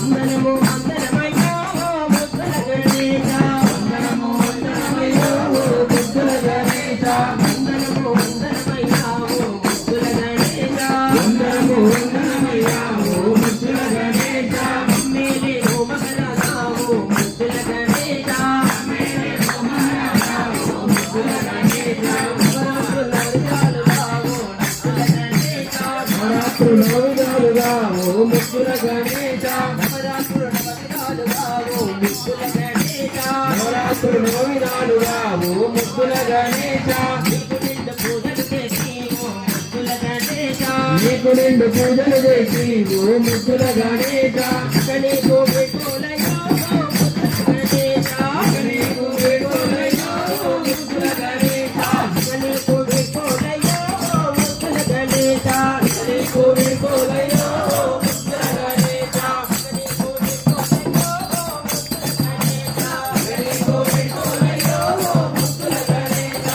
వందనము వందనమయ్యా ముద్దుల గణేశ వందనము వందనమయ్యా ముద్దుల గణేశ వందనము వందనమయ్యా ముద్దుల గణేశ వందనము వందనమయ్యా ముద్దుల గణేశ మేలే హోమకరావు ముద్దుల గణేశ మేలే హోమకరావు ముద్దుల గణేశ నవరాత్రులు నవరాత్రులుగా ఓ ముద్దుల గణేశ నవరాత్రులు నవరాత్రులుగా ఓ ముద్దుల గణేశ నవరాత్రులు నవరాత్రులుగా ఓ ముద్దుల గణేశ నీకు నిండు పూజలు చేసి ఓ ముద్దుల గణేశ నీకు పెట్టులయ్యో గణేశ నీకు పెట్టులయ్యో ముద్దుల గణేశ నీకు పెట్టులయ్యో ముద్దుల గణేశ నీకు పెట్టులయ్యో ముద్దుల గణేశ నీకు పెట్టులయ్యో ముద్దుల గణేశ